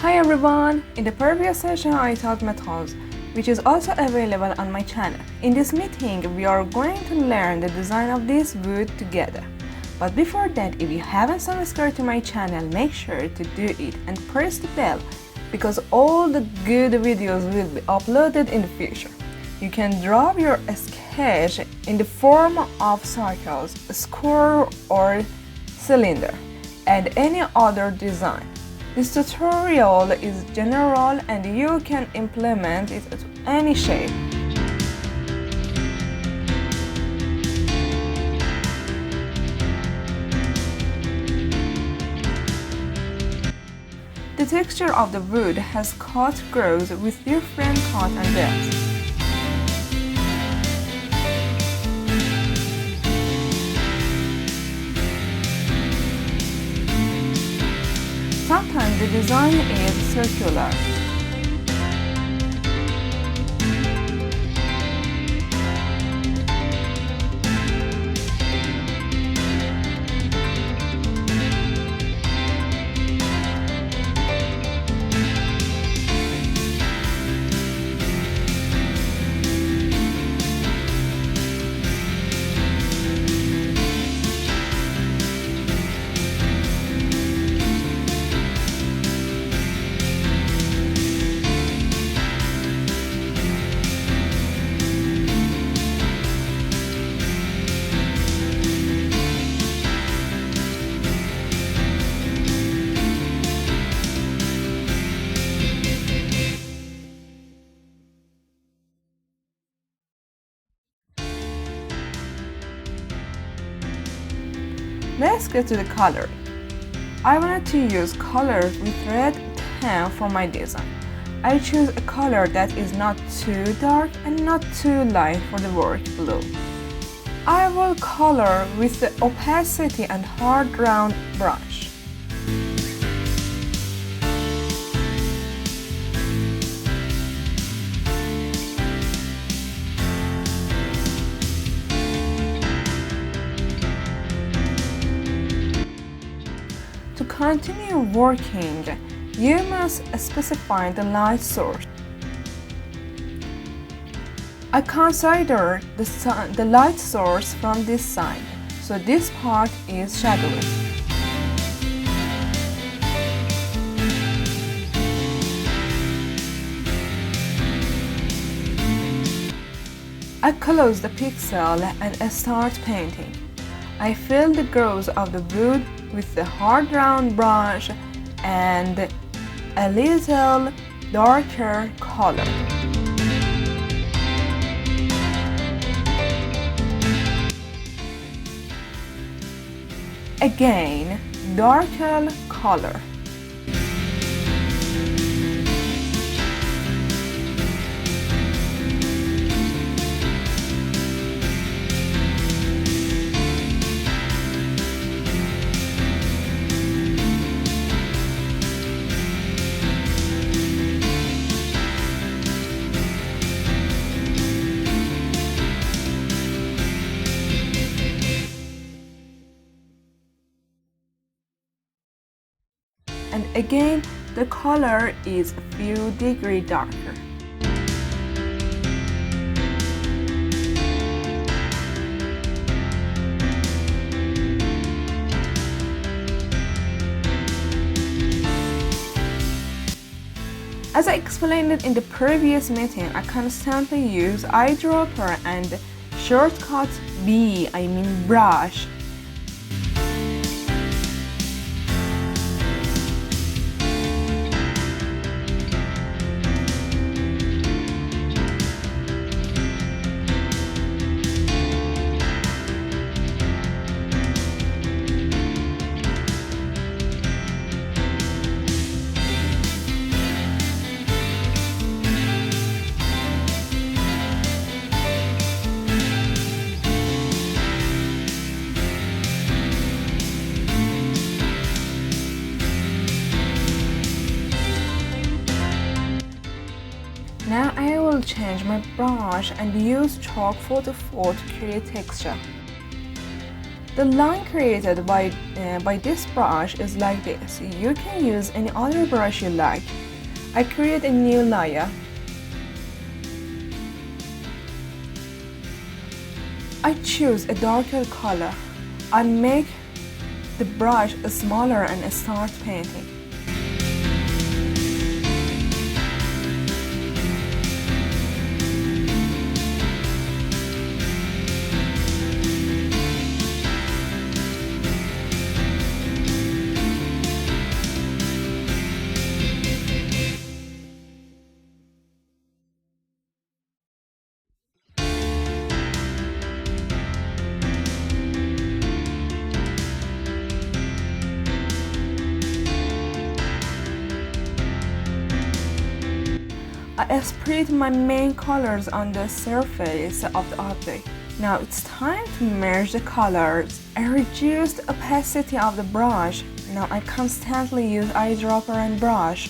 Hi everyone! In the previous session I taught metals, which is also available on my channel. In this meeting we are going to learn the design of this wood together. But before that, if you haven't subscribed to my channel, make sure to do it and press the bell, because all the good videos will be uploaded in the future. You can draw your sketch in the form of circles, square or cylinder, and any other design. This tutorial is general and you can implement it to any shape. The texture of the wood has cut grooves with different cut and depths. Sometimes the design is circular. Let's get to the color. I wanted to use colors with red tan for my design. I choose a color that is not too dark and not too light for the work blue. I will color with the opacity and hard round brush. To continue working, you must specify the light source. I consider the light source from this side, so this part is shadowy. I close the pixel and start painting. I fill the grooves of the wood with the hard round brush and a little darker color. Again, darker color. And again, the color is a few degrees darker. As I explained it in the previous meeting, I constantly use eyedropper and shortcut brush. Now I will change my brush and use chalk photo 4 to create texture. The line created by this brush is like this. You can use any other brush you like. I create a new layer. I choose a darker color. I make the brush smaller and start painting. I spread my main colors on the surface of the object. Now it's time to merge the colors. I reduce the opacity of the brush. Now I constantly use eyedropper and brush.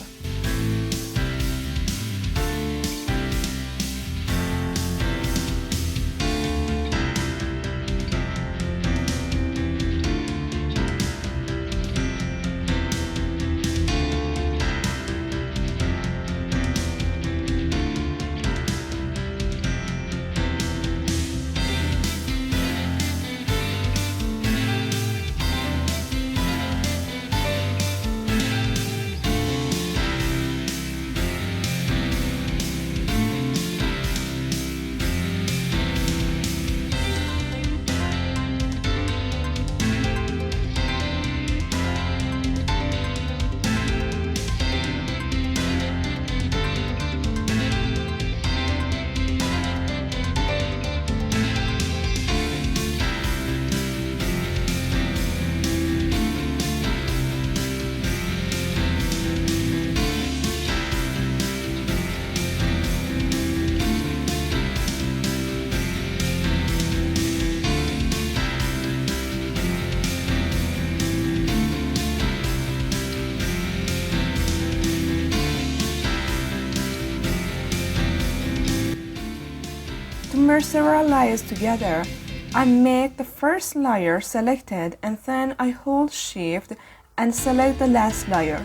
To merge several layers together, I make the first layer selected and then I hold Shift and select the last layer.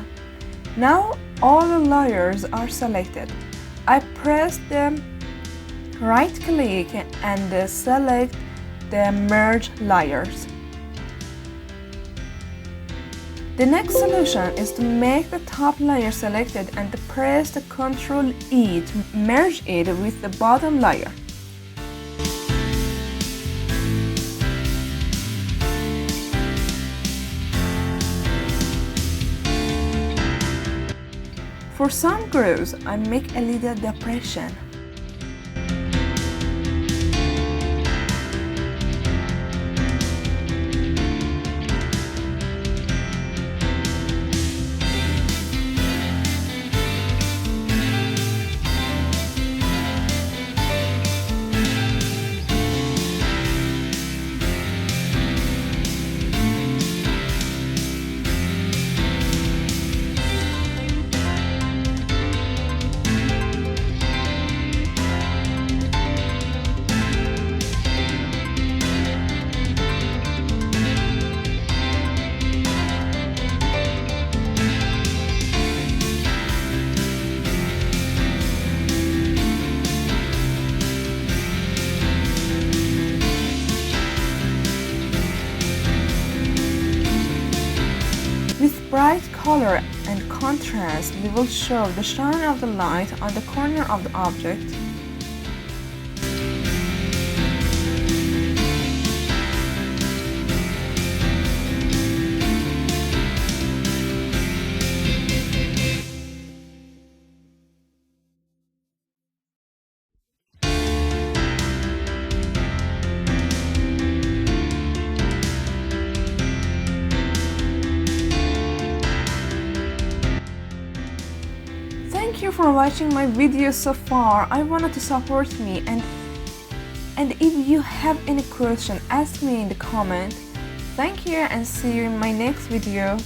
Now all the layers are selected. I press the right click and select the merge layers. The next solution is to make the top layer selected and to press the Ctrl E to merge it with the bottom layer. For some grooves, I make a little depression. With bright color and contrast, we will show the shine of the light on the corner of the object. Thank you for watching my video so far. I wanted to support me and if you have any question, ask me in the comment. Thank you and see you in my next video.